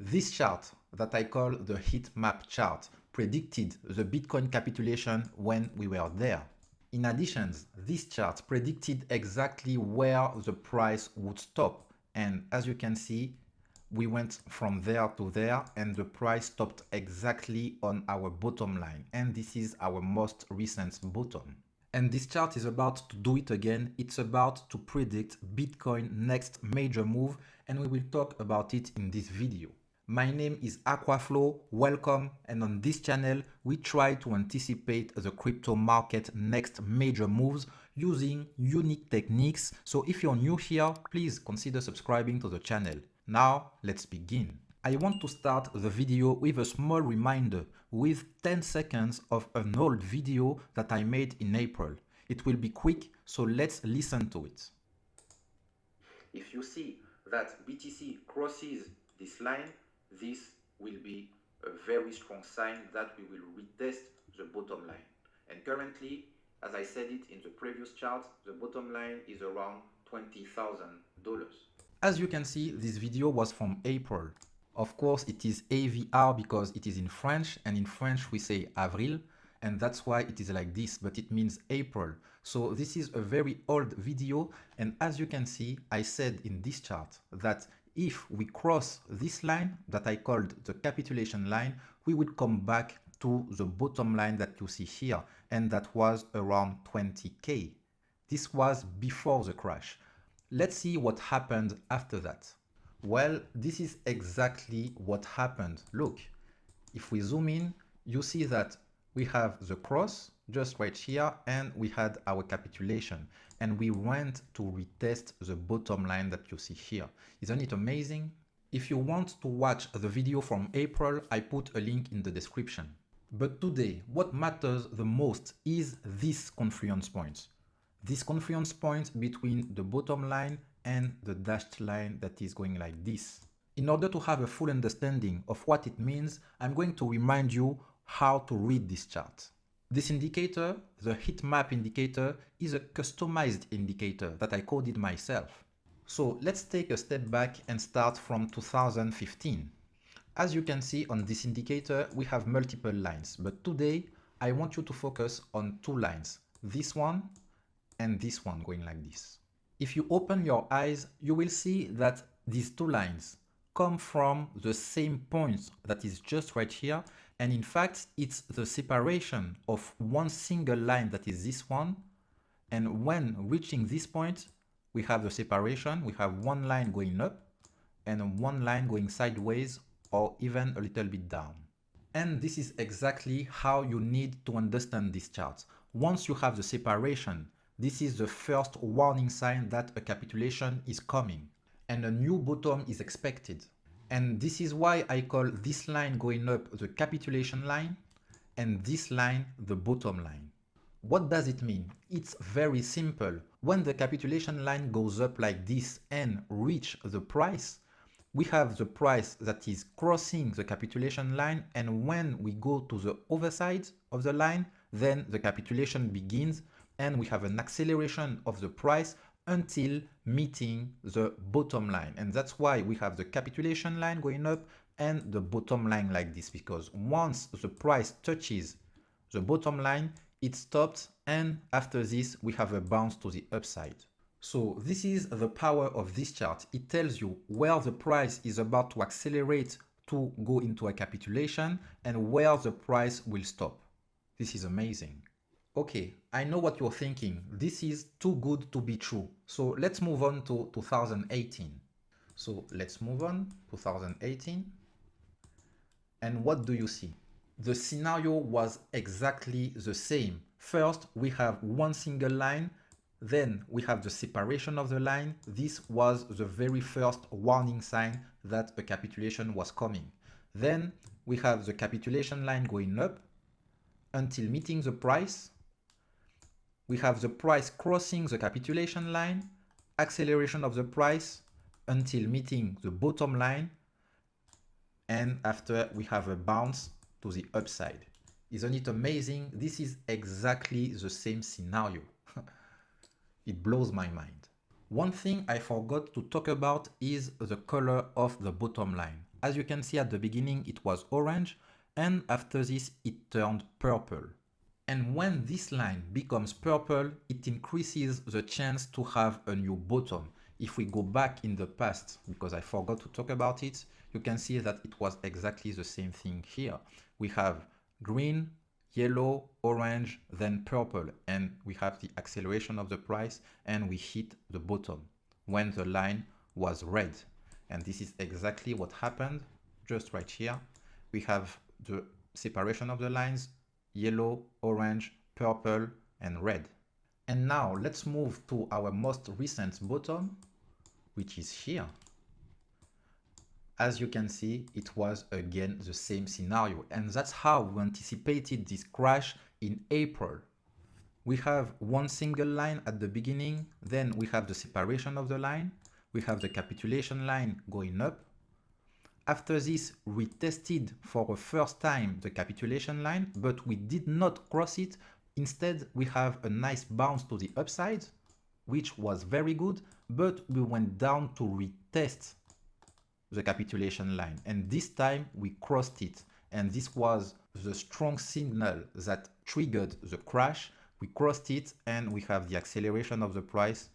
This chart that I call the heat map chart predicted the Bitcoin capitulation when we were there. In addition, this chart predicted exactly where the price would stop. And as you can see, we went from there to there and the price stopped exactly on our bottom line. And this is our most recent bottom. And this chart is about to do it again. It's about to predict Bitcoin next major move, and we will talk about it in this video. My name is Aquaflow, welcome, and on this channel we try to anticipate the crypto market next major moves using unique techniques. So if you're new here, please consider subscribing to the channel. Now let's begin. I want to start the video with a small reminder with 10 seconds of an old video that I made in April. It will be quick, so let's listen to it. If you see that BTC crosses this line, this will be a very strong sign that we will retest the bottom line. And currently, as I said it in the previous chart, the bottom line is around $20,000. As you can see, this video was from April. Of course, it is AVR because it is in French, and in French we say Avril, and that's why it is like this, but it means April. So this is a very old video, and as you can see, I said in this chart that if we cross this line that I called the capitulation line, we would come back to the bottom line that you see here, and that was around 20K. This was before the crash. Let's see what happened after that. Well, this is exactly what happened. Look, if we zoom in, you see that we have the cross just right here, and we had our capitulation, and we went to retest the bottom line that you see here. Isn't it amazing? If you want to watch the video from April, I put a link in the description. But today, what matters the most is this confluence point. This confluence point between the bottom line and the dashed line that is going like this. In order to have a full understanding of what it means, I'm going to remind you how to read this chart. This indicator, the heat map indicator, is a customized indicator that I coded myself. So let's take a step back and start from 2015. As you can see on this indicator, we have multiple lines, but today I want you to focus on two lines, this one and this one going like this. If you open your eyes, you will see that these two lines come from the same point that is just right here. And in fact, it's the separation of one single line that is this one. And when reaching this point, we have the separation. We have one line going up and one line going sideways or even a little bit down. And this is exactly how you need to understand this chart. Once you have the separation, this is the first warning sign that a capitulation is coming and a new bottom is expected. And this is why I call this line going up the capitulation line and this line the bottom line. What does it mean? It's very simple. When the capitulation line goes up like this and reach the price, we have the price that is crossing the capitulation line, and when we go to the other side of the line, then the capitulation begins and we have an acceleration of the price until meeting the bottom line. And that's why we have the capitulation line going up and the bottom line like this, because once the price touches the bottom line, it stops, and after this we have a bounce to the upside. So this is the power of this chart. It tells you where the price is about to accelerate to go into a capitulation and where the price will stop. This is amazing. Okay, I know what you're thinking. This is too good to be true. So let's move on to 2018. So let's move on, 2018. And what do you see? The scenario was exactly the same. First, we have one single line. Then we have the separation of the line. This was the very first warning sign that a capitulation was coming. Then we have the capitulation line going up until meeting the price. We have the price crossing the capitulation line, acceleration of the price until meeting the bottom line, and after we have a bounce to the upside. Isn't it amazing? This is exactly the same scenario. It blows my mind. One thing I forgot to talk about is the color of the bottom line. As you can see at the beginning, it was orange, and after this, it turned purple. And when this line becomes purple, it increases the chance to have a new bottom. If we go back in the past, because I forgot to talk about it, you can see that it was exactly the same thing here. We have green, yellow, orange, then purple, and we have the acceleration of the price, and we hit the bottom when the line was red. And this is exactly what happened just right here. We have the separation of the lines, yellow, orange, purple, and red. And now let's move to our most recent bottom, which is here. As you can see, it was again the same scenario, and that's how we anticipated this crash in April. We have one single line at the beginning, then we have the separation of the line, we have the capitulation line going up. After this, we tested for the first time the capitulation line, but we did not cross it. Instead, we have a nice bounce to the upside, which was very good, but we went down to retest the capitulation line, and this time we crossed it, and this was the strong signal that triggered the crash. We crossed it, and we have the acceleration of the price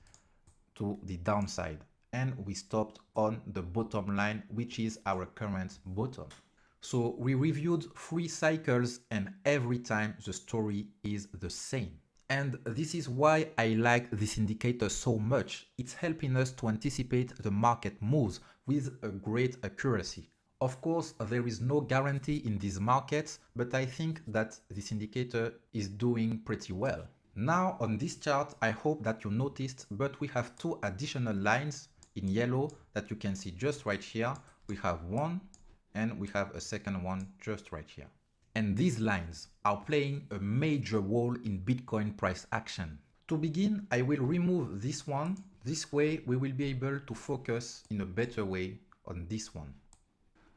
to the downside, and we stopped on the bottom line, which is our current bottom. So we reviewed 3 cycles, and every time the story is the same. And this is why I like this indicator so much. It's helping us to anticipate the market moves with a great accuracy. Of course, there is no guarantee in these markets, but I think that this indicator is doing pretty well. Now on this chart, I hope that you noticed, but we have 2 additional lines in yellow that you can see just right here. We have one, and we have a second one just right here. And these lines are playing a major role in Bitcoin price action. To begin, I will remove this one. This way we will be able to focus in a better way on this one.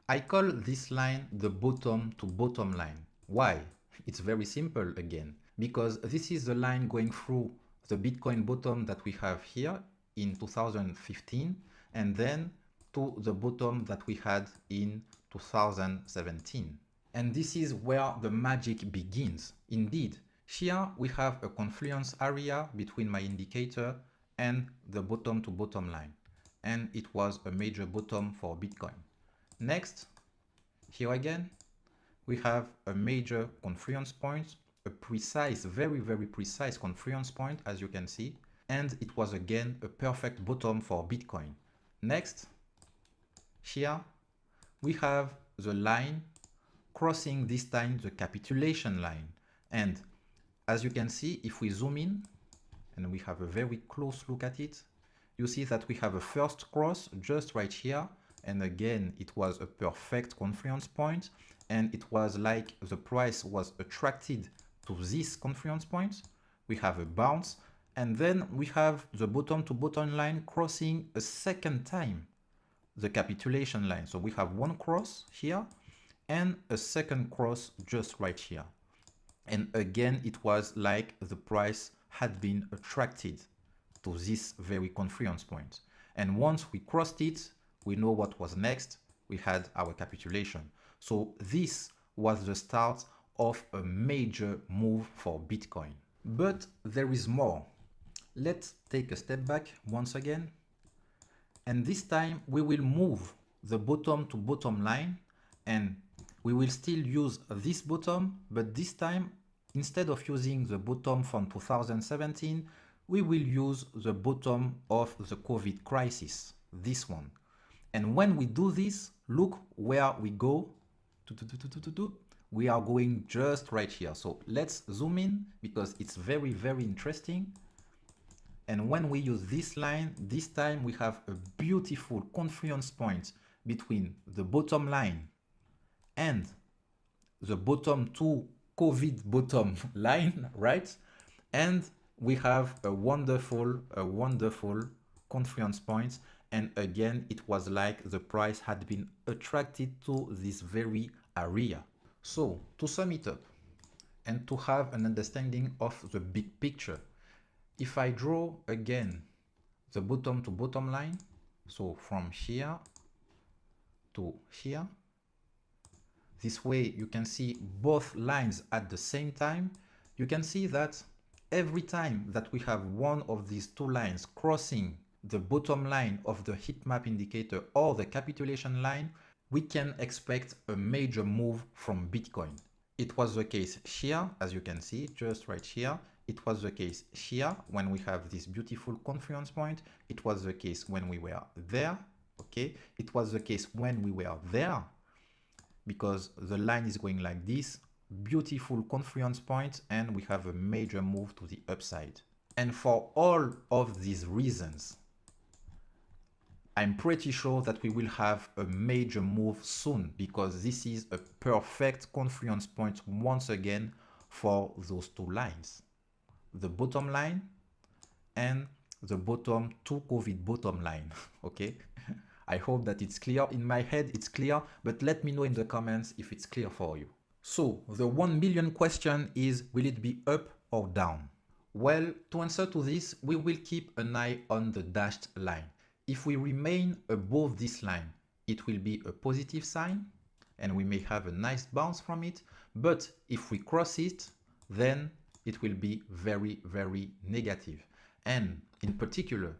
I call this line the bottom to bottom line. Why? It's very simple again, because this is the line going through the Bitcoin bottom that we have here in 2015, and then to the bottom that we had in 2017. And this is where the magic begins. Indeed, here we have a confluence area between my indicator and the bottom to bottom line. And it was a major bottom for Bitcoin. Next, here again, we have a major confluence point, a precise, very, very precise confluence point, as you can see. And it was again a perfect bottom for Bitcoin. Next, here we have the line crossing this time the capitulation line. And as you can see, if we zoom in and we have a very close look at it, you see that we have a first cross just right here. And again, it was a perfect confluence point. And it was like the price was attracted to this confluence point. We have a bounce. And then we have the bottom to bottom line crossing a second time the capitulation line. So we have one cross here and a second cross just right here. And again, it was like the price had been attracted to this very confluence point. And once we crossed it, we know what was next. We had our capitulation. So this was the start of a major move for Bitcoin. But there is more. Let's take a step back once again. And this time we will move the bottom to bottom line, and we will still use this bottom, but this time, instead of using the bottom from 2017, we will use the bottom of the COVID crisis, this one. And when we do this, look where we go. We are going just right here. So let's zoom in because it's very, very interesting. And when we use this line, this time we have a beautiful confluence point between the bottom line and the bottom to COVID bottom line, right? And we have a wonderful confluence point. And again, it was like the price had been attracted to this very area. So to sum it up and to have an understanding of the big picture, if I draw again the bottom to bottom line, so from here to here. This way you can see both lines at the same time. You can see that every time that we have one of these two lines crossing the bottom line of the heat map indicator or the capitulation line, we can expect a major move from Bitcoin. It was the case here, as you can see, just right here. It was the case here when we have this beautiful confluence point. It was the case when we were there, okay? It was the case when we were there, because the line is going like this, beautiful confluence point, and we have a major move to the upside. And for all of these reasons, I'm pretty sure that we will have a major move soon, because this is a perfect confluence point once again for those two lines. The bottom line and the bottom to COVID bottom line, okay? I hope that it's clear. In my head, it's clear, but let me know in the comments if it's clear for you. So the 1 million question is, will it be up or down? Well, to answer to this, we will keep an eye on the dashed line. If we remain above this line, it will be a positive sign and we may have a nice bounce from it. But if we cross it, then it will be very, very negative. And in particular,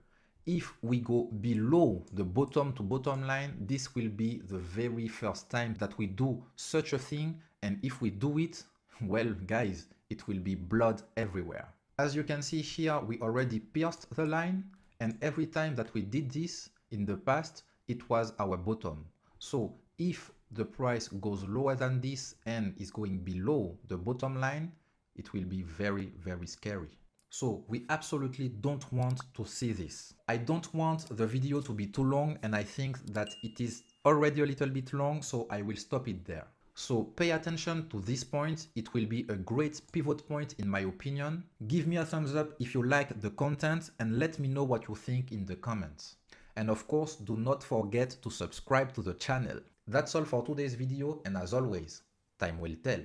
if we go below the bottom to bottom line, this will be the very first time that we do such a thing. And if we do it, well, guys, it will be blood everywhere. As you can see here, we already pierced the line. And every time that we did this in the past, it was our bottom. So if the price goes lower than this and is going below the bottom line, it will be very, very scary. So we absolutely don't want to see this. I don't want the video to be too long, and I think that it is already a little bit long, so I will stop it there. So pay attention to this point. It will be a great pivot point in my opinion. Give me a thumbs up if you like the content and let me know what you think in the comments. And of course, do not forget to subscribe to the channel. That's all for today's video, and as always, time will tell.